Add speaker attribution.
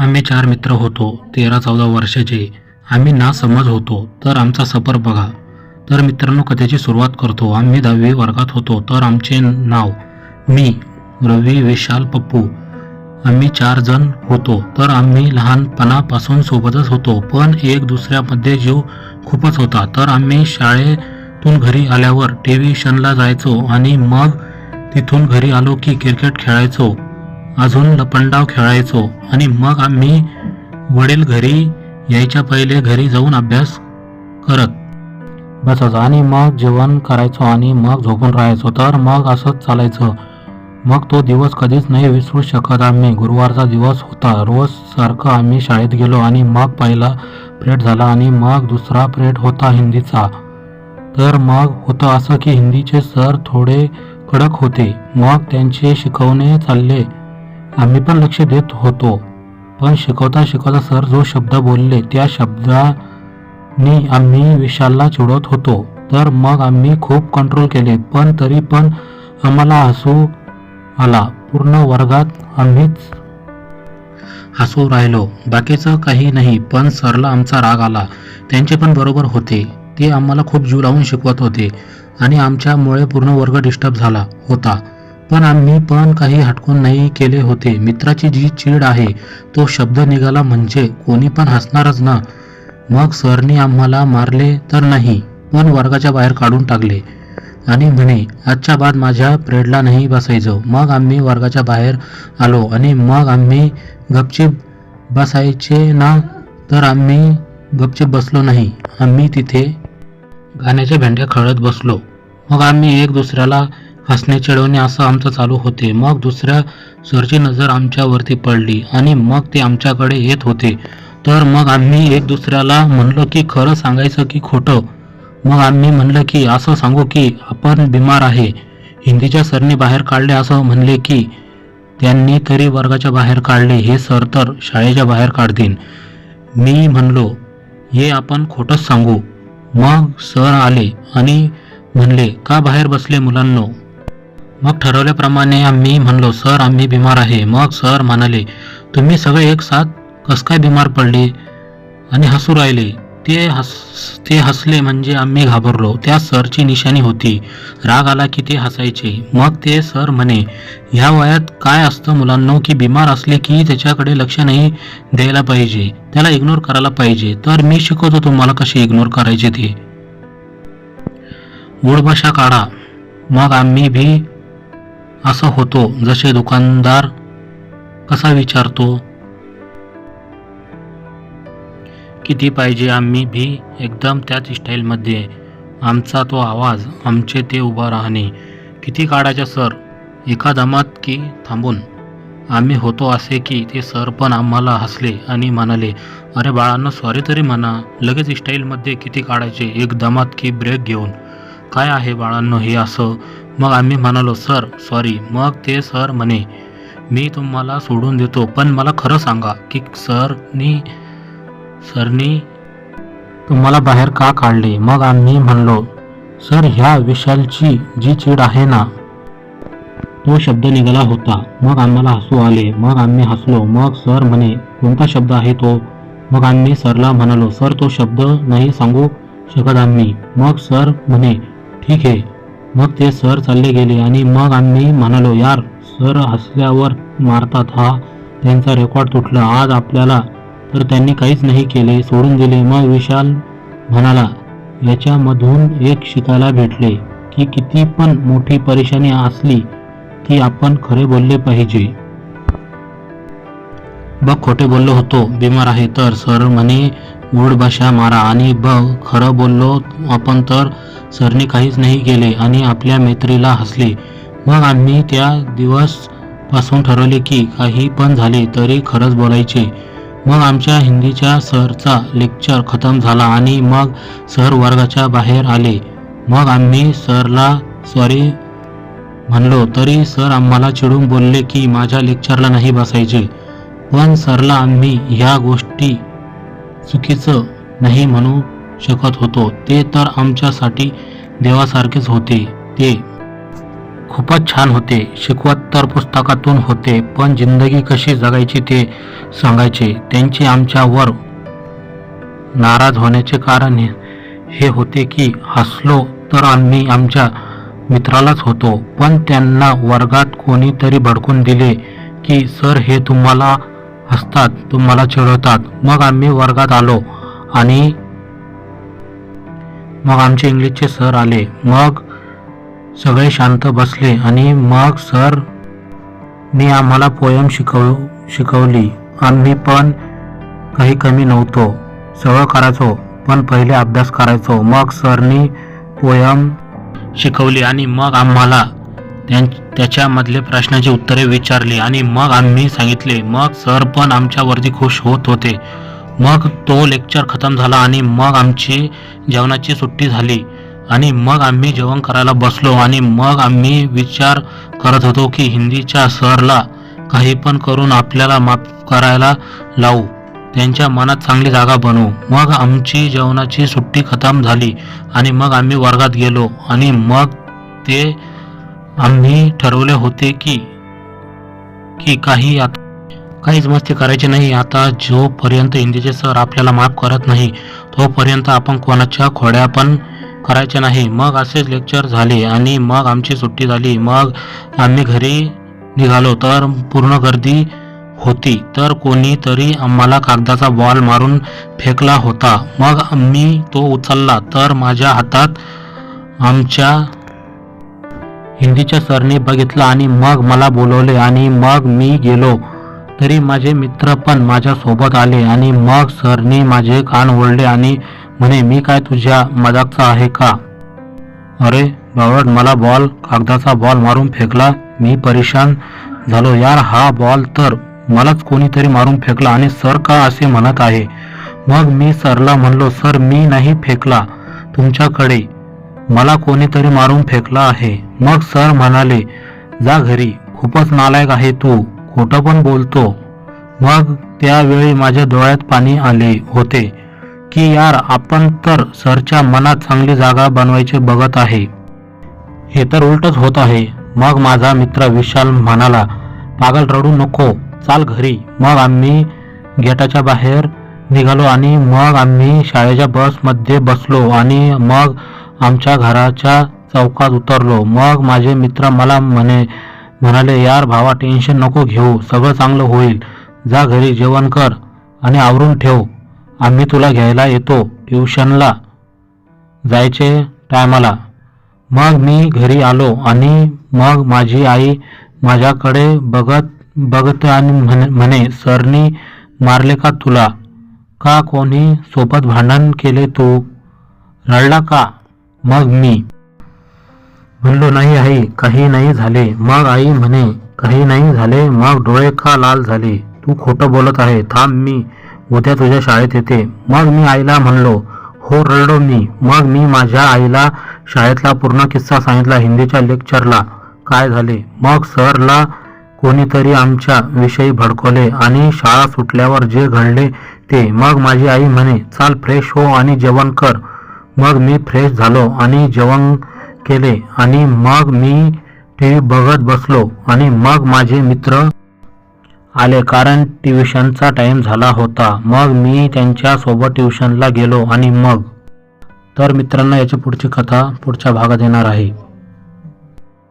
Speaker 1: आम्ही 4 मित्र होतो. 13-14 वर्षाचे. आम्ही नासमज होतो. तर आमचा सफर बघा. तर मित्रांनो, कथेची सुरुवात करतो. आम्ही 10वी वर्गात होतो. तर आमचे नाव मी, रवी, विशाल, पप्पू. आम्ही 4 जण होतो. तर आम्ही लहानपणापासून सोबतच होतो. पण एक दुसऱ्यामध्ये जीव खूपच होता. तर आम्ही शाळेतून घरी आल्यावर ट्युशनला जायचो आणि मग तिथून घरी आलो की क्रिकेट खेळायचो, अजून लपंडाव खेळायचो आणि मग आम्ही वडील घरी यायच्या पहिले घरी जाऊन अभ्यास करत बसायचो आणि मग जेवण करायचो आणि मग झोपून राहायचो. तर मग असंच चालायचं. मग तो दिवस कधीच नाही विसरू शकत आम्ही. गुरुवारचा दिवस होता. रोज सारखं आम्ही शाळेत गेलो आणि मग पहिला पिरियड झाला आणि मग दुसरा पिरियड होता हिंदीचा. तर मग होतं असं की हिंदीचे सर थोडे कडक होते. मग त्यांचे शिकवणे चालले. आम्ही पण लक्ष देत होतो. पण शिकवता शिकवता सर जो शब्द बोलले त्या शब्दांनी आम्ही विशालला चिडवत होतो. तर मग आम्ही खूप कंट्रोल केले. पण तरी पण आम्हाला हसू आला. पूर्ण वर्गात आम्हीच हसू राहिलो. बाकीचं काही नाही. पण सरला आमचा राग आला. त्यांचे पण बरोबर होते. ते आम्हाला खूप जीव लावून शिकवत होते आणि आमच्यामुळे पूर्ण वर्ग डिस्टर्ब झाला होता. पण आम्ही पण काही हटकून नाही केले होते. मित्राची जी चीड आहे तो शब्द निघाला म्हणजे कोणी पण हसणारच ना. मग सरनी आम्हाला मारले तर नाही, पण वर्गाच्या बाहेर काढून टाकले आणि म्हणे आजच्या बाद माझ्या पिरियडला नाही बसायचं. मग आम्ही वर्गाच्या बाहेर आलो आणि मग आम्ही गपचीप बसायचे ना. तर आम्ही गपचीप बसलो नाही. आम्ही तिथे गाण्याच्या भेंड्या खेळत बसलो. मग आम्ही एक दुसऱ्याला हसणे चिडवणे असं आमचं चालू होते. मग दुसऱ्या सरची नजर आमच्यावरती पडली आणि मग ते आमच्याकडे येत होते. तर मग आम्ही एक दुसऱ्याला म्हणलो की खरं सांगायचं की खोटं. मग आम्ही म्हणलं की असं सांगू की आपण बिमार आहे. हिंदीच्या सरनी बाहेर काढले असं म्हणले की त्यांनी तरी वर्गाच्या बाहेर काढले. हे सर तर शाळेच्या बाहेर काढतील. मी म्हणलो हे आपण खोटंच सांगू. मग सर आले आणि म्हणले का बाहेर बसले मुलांनो. मग ठरवल्याप्रमाणे आम्ही म्हणलो सर आम्ही बिमार आहे. मग सर म्हणाले तुम्ही सगळे एक साथ कस काय बिमार पडले आणि हसू राहिले. ते हसले म्हणजे आम्ही घाबरलो. त्या सरची निशाणी होती. राग आला की ते हसायचे. मग ते सर म्हणे ह्या वयात काय असतं मुलांनो की बिमार असले की त्याच्याकडे लक्ष नाही द्यायला पाहिजे, त्याला इग्नोर करायला पाहिजे. तर मी शिकवतो तुम्हाला कशी इग्नोर करायचे ते. मूळभाषा काढा. मग आम्ही भी असं होतो जसे दुकानदार कसा विचारतो किती पाहिजे. आम्ही भी एकदम त्याच स्टाईलमध्ये. आमचा तो आवाज, आमचे ते उभं राहणे. किती काढायचं सर, एका दमात की थांबून. आम्ही होतो असे की ते सर पण आम्हाला हसले आणि म्हणाले अरे बाळांनो सॉरी तरी म्हणा. लगेच स्टाईलमध्ये किती काढायचे, एक दमात की ब्रेक घेऊन. काय आहे बाळांनो हे असं. मग आम्ही म्हणालो सर सॉरी. मग ते सर म्हणे मी तुम्हाला सोडून देतो पण मला खरं सांगा की सरनी तुम्हाला बाहेर का काढले. मग आम्ही म्हणलो सर ह्या विशालची जी चीड आहे ना, तो शब्द निघाला होता. मग आम्हाला हसू आले. मग आम्ही हसलो. मग सर म्हणे कोणता शब्द आहे तो. मग आम्ही सरला म्हणालो सर तो शब्द नाही सांगू शकत आम्ही. मग सर म्हणे ठीक आहे. मग ते सर चालले गेले आणि मग आम्ही म्हणालो यार सर हसल्यावर मारतात, हा त्यांचा रेकॉर्ड तुटला आज आपल्याला. तर त्यांनी काहीच नाही केले, सोडून दिले. मग विशाल म्हणाला याच्यामधून एक शिकायला भेटले की किती पण मोठी परेशानी असली की आपण खरे बोलले पाहिजे. बघ खोटे बोललो होतो, बिमार आहे तर. सर म्हणे मूळ भाषा मारा आणि बघ खरं बोललो आपण तर सरने काहीच नाही केले आणि आपल्या मैत्रीला हसले. मग आम्ही त्या दिवस पासून ठरवले की काही पण झाले तरी खरंच बोलायचे. मग आमच्या हिंदीच्या सरचा लेक्चर खतम झाला आणि मग सर वर्गाच्या बाहेर आले. मग आम्ही सरला सॉरी म्हणलो तरी सर आम्हाला चिडून बोलले की माझ्या लेक्चरला नाही बसायचे. पण सरला आम्ही ह्या गोष्टी चुकीचं नाही म्हणू शकत होतो. ते तर आमच्यासाठी देवासारखेच होते. ते खूपच छान होते. शिकवत तर पुस्तकातून होते पण जिंदगी कशी जगायची ते सांगायचे. त्यांचे आमच्यावर नाराज होण्याचे कारण हे होते की हसलो तर आम्ही आमच्या मित्रालाच होतो, पण त्यांना वर्गात कोणीतरी भडकून दिले की सर हे तुम्हाला हसतात, तुम्हाला चिडवतात. मग आम्ही वर्गात आलो आणि मग आमचे इंग्लिशचे सर आले. मग सगळे शांत बसले आणि मग सर मी आम्हाला पोयम शिकवली. आम्ही पण काही कमी नव्हतो, सगळं करायचो, पण पहिले अभ्यास करायचो. मग सरनी पोयम शिकवली आणि मग आम्हाला त्याच्यामधले प्रश्नाची उत्तरे विचारली आणि मग आम्ही सांगितले. मग सर पण आमच्यावरती खुश होत होते. मग तो लेक्चर खतम झाला आणि मग आमची जेवणाची सुट्टी झाली आणि मग आम्ही जेवण करायला बसलो आणि मग आम्ही विचार करत होतो की हिंदीच्या सरला काही पण करून आपल्याला माफ करायला लावू, त्यांच्या मनात चांगली जागा बनवू. मग आमची जेवणाची सुट्टी खतम झाली आणि मग आम्ही वर्गात गेलो आणि मग ते आम्ही ठरवले होते की काहीच मस्ती करायची नाही. आता जोपर्यंत हिंदीचे सर आपल्याला माफ करत नाही तोपर्यंत आपण कोणाच्या खोड्या पण करायच्या नाही. मग असेच लेक्चर झाले आणि मग आमची सुट्टी झाली. मग आम्ही घरी निघालो तर पूर्ण गर्दी होती. तर कोणीतरी आम्हाला कागदाचा बॉल मारून फेकला होता. मग आम्ही तो उचलला तर माझ्या हातात आमच्या हिंदीच्या सरने बघितलं आणि मग मला बोलवले आणि मग मी गेलो. तरी माझे मित्र पण माझ्या सोबत आले आणि मग सरनी माझे कान ओढले आणि म्हणे मी काय तुझ्या मजाकचा आहे का? अरे बावळट, मला कागदाचा बॉल मारून फेकला. मी परेशान झालो. यार हा बॉल तर मलाच कोणीतरी मारून फेकला आणि सर का असे म्हणत आहे? मग मी सरला म्हणलो सर मी नाही फेकला तुमच्याकडे, मला कोणीतरी मारून फेकला आहे. मग सर म्हणाले जा घरी, खूपच नालायक आहे तू, खोटं पण बोलतो. मग त्यावेळी माझ्या डोळ्यात पाणी आले होते की यार आपण तर सरच्या मनात चांगली जागा बनवायचे बघत आहे, हे तर उलटच होत आहे. मग माझा मित्र विशाल म्हणाला पागल रडू नको, चाल घरी. मग आम्ही गेटाच्या बाहेर निघालो आणि मग आम्ही शाळेच्या बसमध्ये बसलो आणि मग आमच्या घराच्या चौकात उतरलो. मग माझे मित्र मला म्हणाले यार भावा टेन्शन नको घेऊ, सगळं चांगलं होईल, जा घरी जेवण कर आणि आवरून ठेव, आम्ही तुला घ्यायला येतो ट्युशनला जायचे टायमाला. मग मी घरी आलो आणि मग माझी आई माझ्याकडे बघते आणि म्हणे सरनी मारले का तुला? का कोणी सोबत भांडण केले तू? रडला का? मग मी म्हणलो नाही आई काही नाही झाले. मग आई म्हणे काही नाही झाले, मग डोळे का लाल झाले? तू खोटं बोलत आहे, थांब मी उद्या तुझ्या शाळेत येते. मग मी आईला म्हणलो हो रडलो मी. मग मी माझ्या आईला शाळेतला पूर्ण किस्सा सांगितला, हिंदीच्या लेक्चरला काय झाले. मग सरला कोणीतरी आमच्या विषयी भडकवले आणि शाळा सुटल्यावर जे घडले ते. मग माझी आई म्हणे चाल फ्रेश हो आणि जेवण कर. मग मी फ्रेश झालो आणि जेवण केले आणि मग मी टीव्ही बघत बसलो आणि मग माझे मित्र आले कारण ट्युशनचा टाइम झाला होता. मग मी त्यांच्या सोबत ट्युशनला गेलो आणि मग तर मित्रांनो याची पुढची कथा पुढच्या भागात येणार आहे.